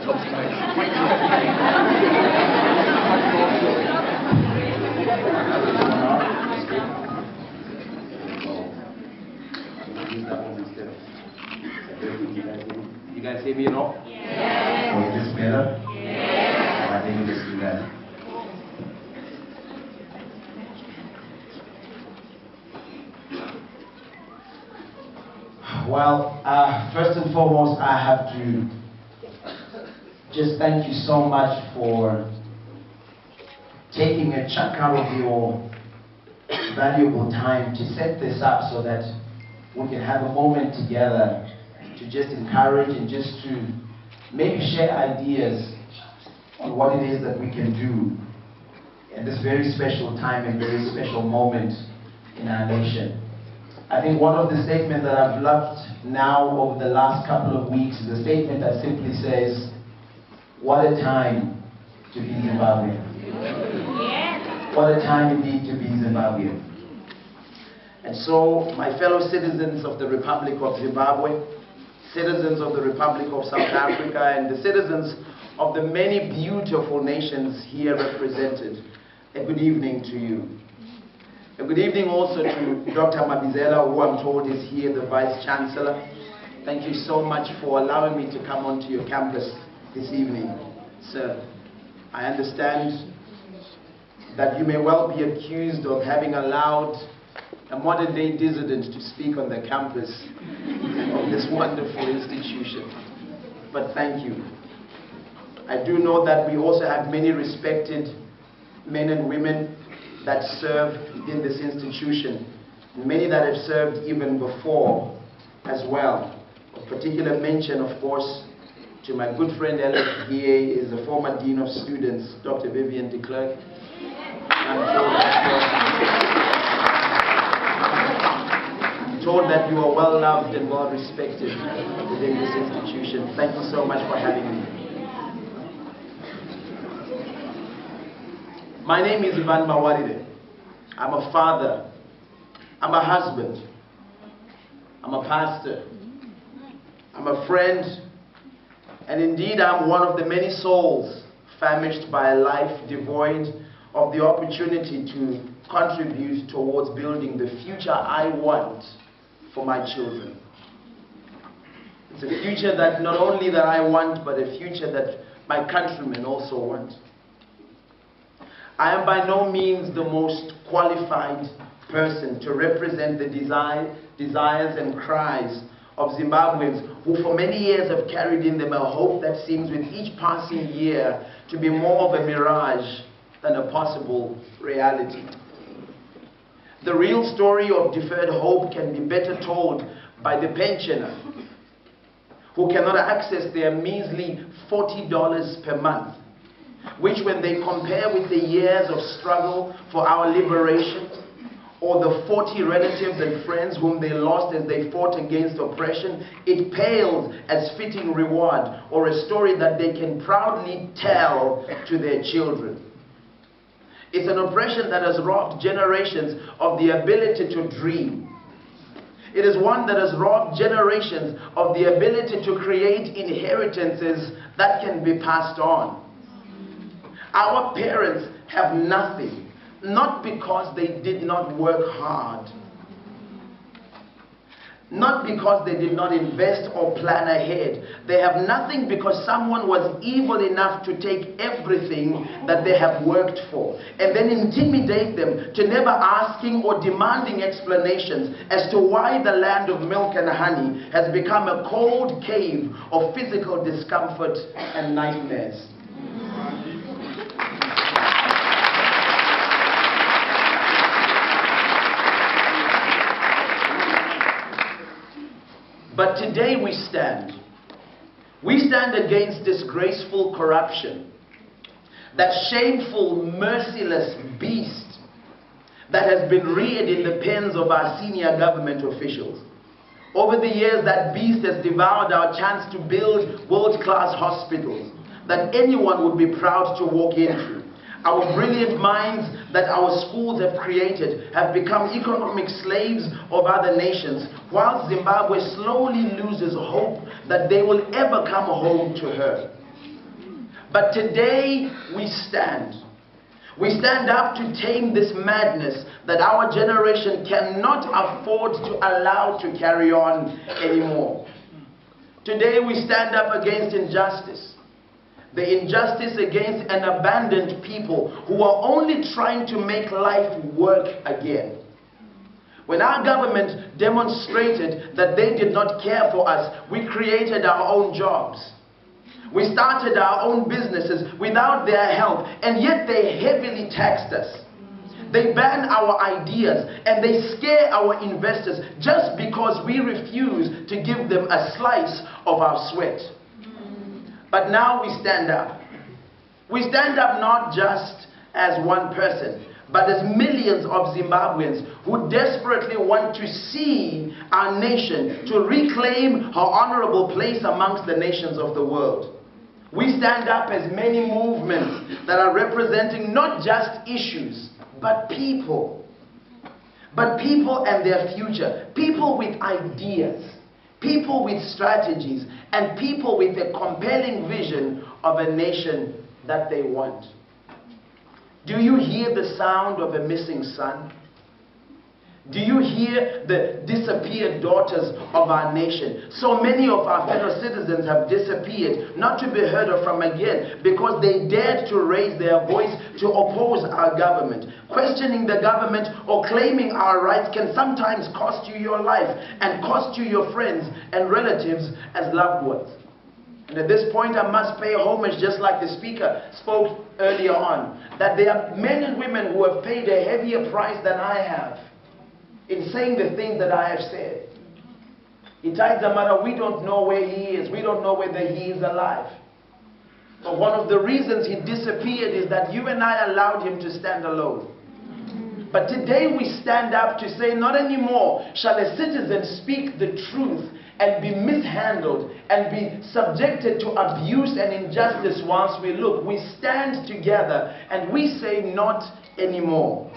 You guys hear me at all? Yeah. Oh, is this better? Yeah. I think it is better. Well, first and foremost, I have to just thank you so much for taking a chunk out of your valuable time to set this up so that we can have a moment together to just encourage and just to maybe share ideas on what it is that we can do in this very special time and very special moment in our nation. I think one of the statements that I've loved now over the last couple of weeks is a statement that simply says, what a time to be Zimbabwean. What a time indeed to be Zimbabwean. And so, my fellow citizens of the Republic of Zimbabwe, citizens of the Republic of South Africa, and the citizens of the many beautiful nations here represented, a good evening to you. A good evening also to Dr. Mabizela, who I'm told is here, the Vice Chancellor. Thank you so much for allowing me to come onto your campus this evening, sir. I understand that you may well be accused of having allowed a modern-day dissident to speak on the campus of this wonderful institution. But thank you. I do know that we also have many respected men and women that serve in this institution, and many that have served even before as well. A particular mention, of course, to my good friend Alex here is the former Dean of Students, Dr. Vivian de Klerk. I'm told that you are well loved and well respected within this institution. Thank you so much for having me. My name is Ivan Mawarire. I'm a father. I'm a husband. I'm a pastor. I'm a friend. And indeed, I'm one of the many souls famished by a life devoid of the opportunity to contribute towards building the future I want for my children. It's a future that not only that I want, but a future that my countrymen also want. I am by no means the most qualified person to represent the desires and cries of Zimbabweans who for many years have carried in them a hope that seems with each passing year to be more of a mirage than a possible reality. The real story of deferred hope can be better told by the pensioner who cannot access their measly $40 per month, which when they compare with the years of struggle for our liberation, or the 40 relatives and friends whom they lost as they fought against oppression, it pales as fitting reward or a story that they can proudly tell to their children. It's an oppression that has robbed generations of the ability to dream. It is one that has robbed generations of the ability to create inheritances that can be passed on. Our parents have nothing, not because they did not work hard, not because they did not invest or plan ahead. They have nothing because someone was evil enough to take everything that they have worked for and then intimidate them to never asking or demanding explanations as to why the land of milk and honey has become a cold cave of physical discomfort and nightmares. But today we stand. We stand against disgraceful corruption, that shameful, merciless beast that has been reared in the pens of our senior government officials. Over the years, that beast has devoured our chance to build world-class hospitals that anyone would be proud to walk into. Our brilliant minds that our schools have created have become economic slaves of other nations, while Zimbabwe slowly loses hope that they will ever come home to her. But today we stand. We stand up to tame this madness that our generation cannot afford to allow to carry on anymore. Today we stand up against injustice. The injustice against an abandoned people who are only trying to make life work again. When our government demonstrated that they did not care for us, we created our own jobs. We started our own businesses without their help, and yet they heavily taxed us. They ban our ideas and they scare our investors just because we refuse to give them a slice of our sweat. But now we stand up. We stand up not just as one person, but as millions of Zimbabweans who desperately want to see our nation to reclaim her honorable place amongst the nations of the world. We stand up as many movements that are representing not just issues, but people. But people and their future. People with ideas. People with strategies. And people with a compelling vision of a nation that they want. Do you hear the sound of a missing son? Do you hear the disappeared daughters of our nation? So many of our fellow citizens have disappeared, not to be heard of from again, because they dared to raise their voice to oppose our government. Questioning the government or claiming our rights can sometimes cost you your life and cost you your friends and relatives as loved ones. And at this point, I must pay homage, just like the speaker spoke earlier on, that there are men and women who have paid a heavier price than I have in saying the things that I have said. Itaizamara, we don't know where he is. We don't know whether he is alive. But one of the reasons he disappeared is that you and I allowed him to stand alone. But today we stand up to say, not anymore shall a citizen speak the truth and be mishandled and be subjected to abuse and injustice whilst we look. We stand together and we say, not anymore.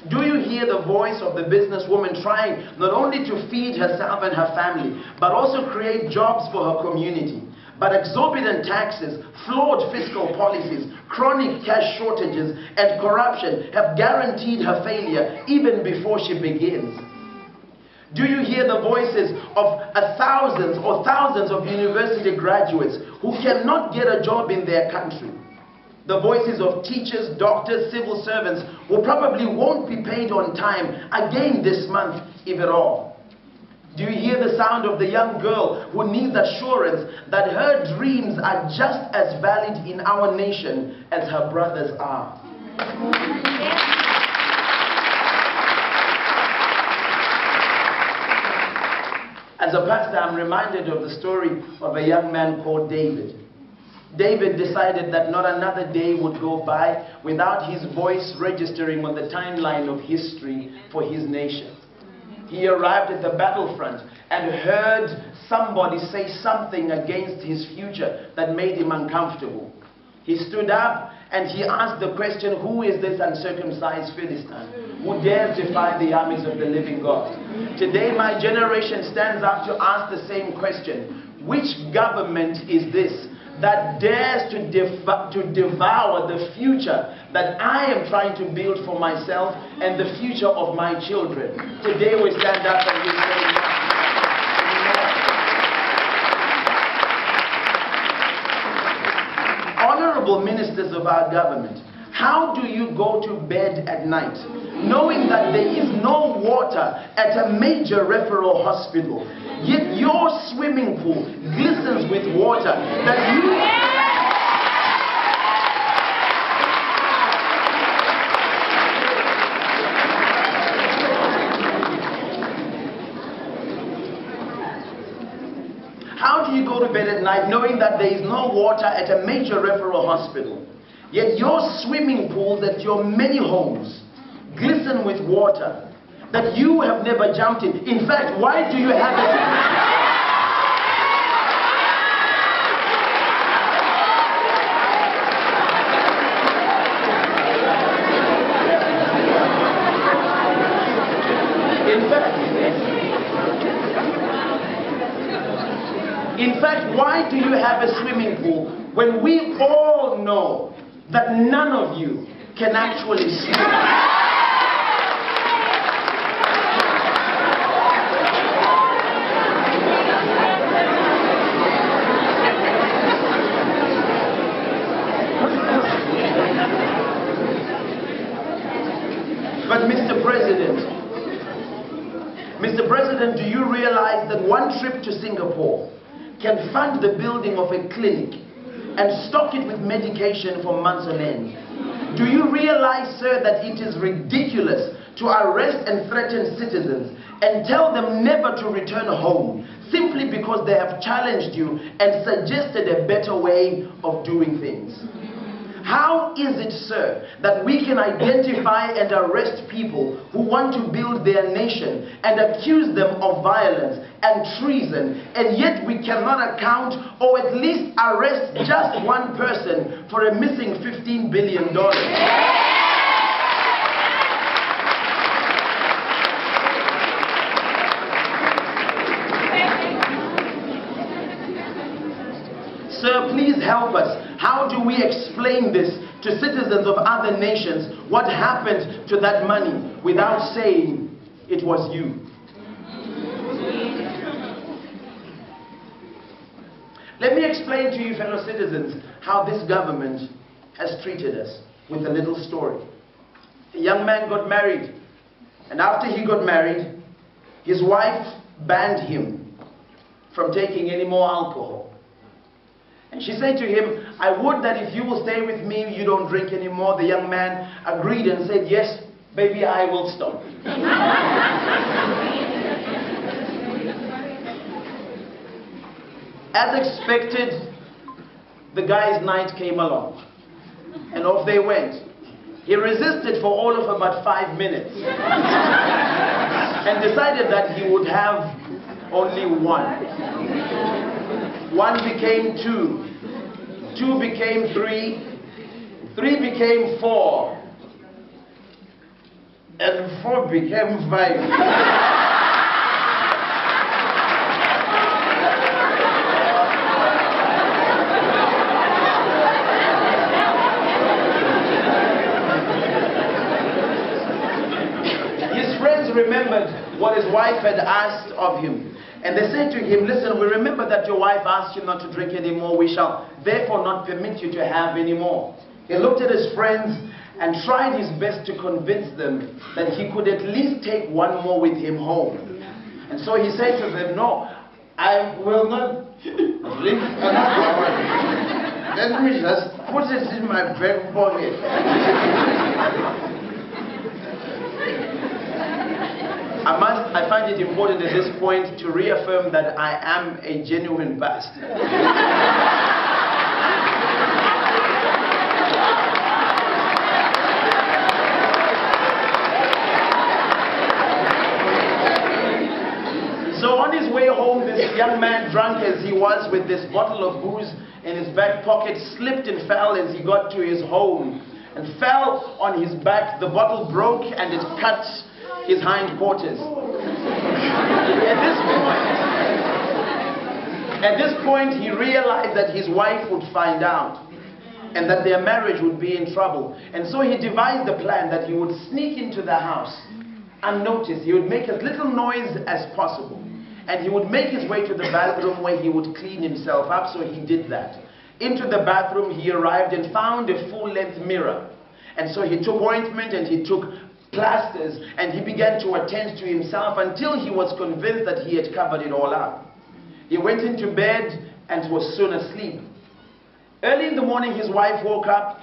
Do you hear the voice of the businesswoman trying not only to feed herself and her family, but also create jobs for her community? But exorbitant taxes, flawed fiscal policies, chronic cash shortages, and corruption have guaranteed her failure even before she begins. Do you hear the voices of thousands of university graduates who cannot get a job in their country? The voices of teachers, doctors, civil servants who probably won't be paid on time again this month, if at all. Do you hear the sound of the young girl who needs assurance that her dreams are just as valid in our nation as her brothers are? As a pastor, I'm reminded of the story of a young man called David. David decided that not another day would go by without his voice registering on the timeline of history for his nation. He arrived at the battlefront and heard somebody say something against his future that made him uncomfortable. He stood up and he asked the question, who is this uncircumcised Philistine who dares defy the armies of the living God? Today my generation stands up to ask the same question. Which government is this that dares to devour the future that I am trying to build for myself and the future of my children? Today we stand up and we say, honorable ministers of our government, how do you go to bed at night knowing that there is no water at a major referral hospital, yet your swimming pool glistens with water that you... How do you go to bed at night knowing that there is no water at a major referral hospital, yet your swimming pools at your many homes glisten with water that you have never jumped in? In fact, why do you have it? In In fact, why do you have a swimming pool when we all know that none of you can actually swim? But Mr. President, do you realize that one trip to Singapore can fund the building of a clinic and stock it with medication for months on end? Do you realize, sir, that it is ridiculous to arrest and threaten citizens and tell them never to return home simply because they have challenged you and suggested a better way of doing things? How is it, sir, that we can identify and arrest people who want to build their nation and accuse them of violence and treason, and yet we cannot account or at least arrest just one person for a missing $15 billion? Sir, please help us. How do we explain this to citizens of other nations? What happened to that money without saying it was you? Let me explain to you, fellow citizens, how this government has treated us with a little story. A young man got married, and after he got married, his wife banned him from taking any more alcohol. And she said to him, I would that if you will stay with me, you don't drink anymore. The young man agreed and said, yes, baby, I will stop. As expected, the guy's night came along, and off they went. He resisted for all of about 5 minutes and decided that he would have only one. 1 became 2, 2 became 3, 3 became 4, and 4 became 5. Remembered what his wife had asked of him, and they said to him, listen, we remember that your wife asked you not to drink anymore. We shall therefore not permit you to have any more. He looked at his friends and tried his best to convince them that he could at least take one more with him home. And so he said to them, no, I will not drink another one. Let me just put it in my back pocket. I find it important at this point to reaffirm that I am a genuine pastor. So on his way home, this young man, drunk as he was with this bottle of booze in his back pocket, slipped and fell as he got to his home and fell on his back. The bottle broke and it cut his hindquarters. At this point, he realized that his wife would find out and that their marriage would be in trouble. And so he devised a plan that he would sneak into the house unnoticed. He would make as little noise as possible. And he would make his way to the bathroom where he would clean himself up. So he did that. Into the bathroom, he arrived and found a full-length mirror. And so he took ointment and he took plasters and he began to attend to himself until he was convinced that he had covered it all up. He went into bed and was soon asleep. Early in the morning, his wife woke up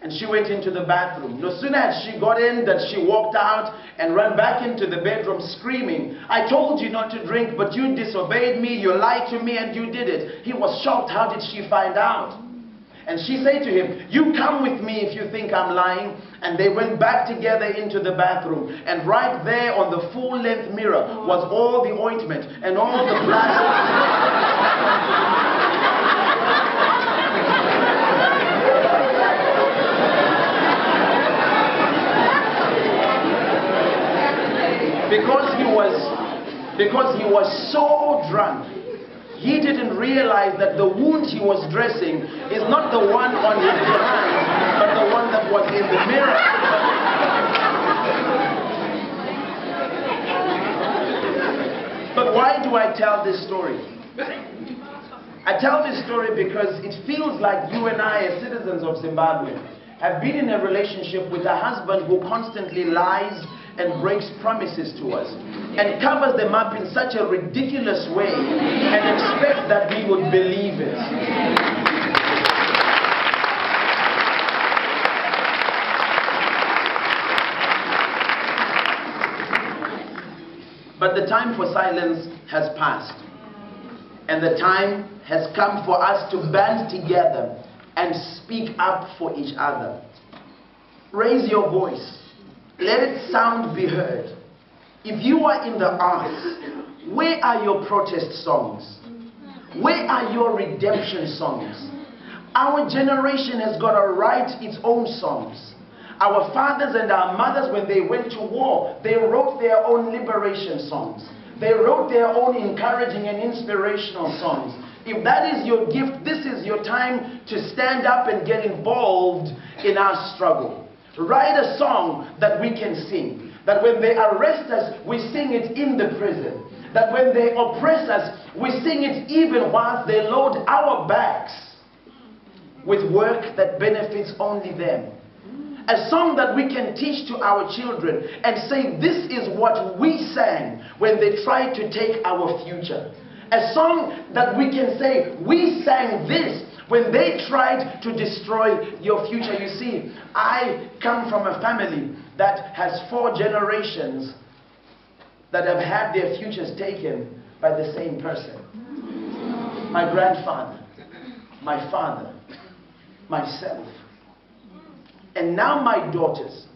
and she went into the bathroom. No sooner had she got in that she walked out and ran back into the bedroom screaming, I told you not to drink, but you disobeyed me, you lied to me, and you did it. He was shocked. How did she find out? And she said to him, you come with me if you think I'm lying. And they went back together into the bathroom. And right there on the full-length mirror was all the ointment and all the plastic. Because he was so drunk He didn't realize that the wound he was dressing is not the one on his behind, but the one that was in the mirror. But why do I tell this story? I tell this story because it feels like you and I, as citizens of Zimbabwe, have been in a relationship with a husband who constantly lies and breaks promises to us and covers them up in such a ridiculous way and expects that we would believe it. But the time for silence has passed, and the time has come for us to band together and speak up for each other. Raise your voice. Let it sound be heard. If you are in the arts, where are your protest songs? Where are your redemption songs? Our generation has got to write its own songs. Our fathers and our mothers, when they went to war, they wrote their own liberation songs. They wrote their own encouraging and inspirational songs. If that is your gift, this is your time to stand up and get involved in our struggle. Write a song that we can sing. That when they arrest us, we sing it in the prison. That when they oppress us, we sing it even whilst they load our backs with work that benefits only them. A song that we can teach to our children and say, this is what we sang when they tried to take our future. A song that we can say, we sang this when they tried to destroy your future. You see, I come from a family that has 4 generations that have had their futures taken by the same person. My grandfather, my father, myself. And now my daughters.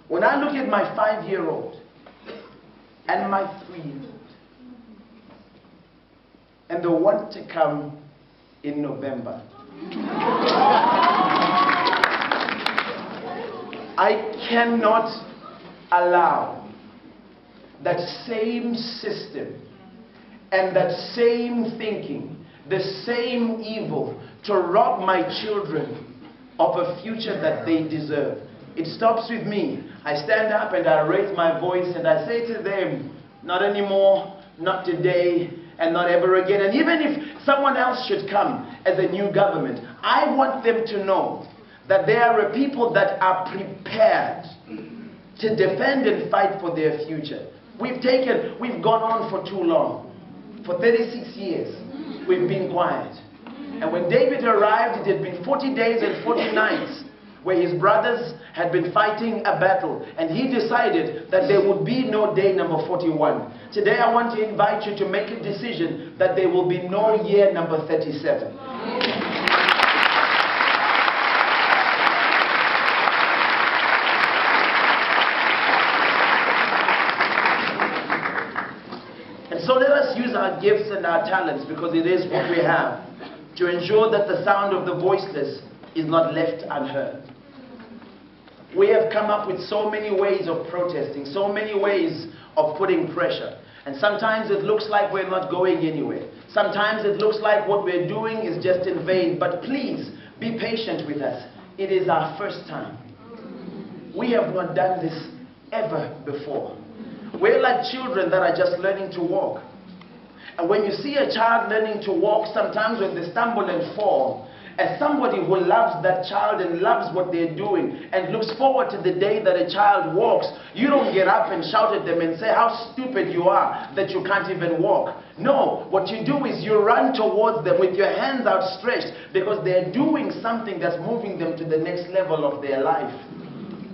When I look at my 5-year-old and my 3-year-old and the one to come in November, I cannot allow that same system and that same thinking, the same evil, to rob my children of a future that they deserve. It stops with me. I stand up and I raise my voice and I say to them, not anymore, not today, and not ever again. And even if someone else should come as a new government, I want them to know that there are people that are prepared to defend and fight for their future. We've gone on for too long. For 36 years, we've been quiet. And when David arrived, it had been 40 days and 40 nights where his brothers had been fighting a battle. And he decided that there would be no day number 41. Today I want to invite you to make a decision that there will be no year number 37. And so let us use our gifts and our talents, because it is what we have, to ensure that the sound of the voiceless is not left unheard. We have come up with so many ways of protesting, so many ways of putting pressure. And sometimes it looks like we're not going anywhere. Sometimes it looks like what we're doing is just in vain. But please, be patient with us. It is our first time. We have not done this ever before. We're like children that are just learning to walk. And when you see a child learning to walk, sometimes when they stumble and fall, as somebody who loves that child and loves what they're doing and looks forward to the day that a child walks, you don't get up and shout at them and say how stupid you are that you can't even walk. No, what you do is you run towards them with your hands outstretched, because they're doing something that's moving them to the next level of their life.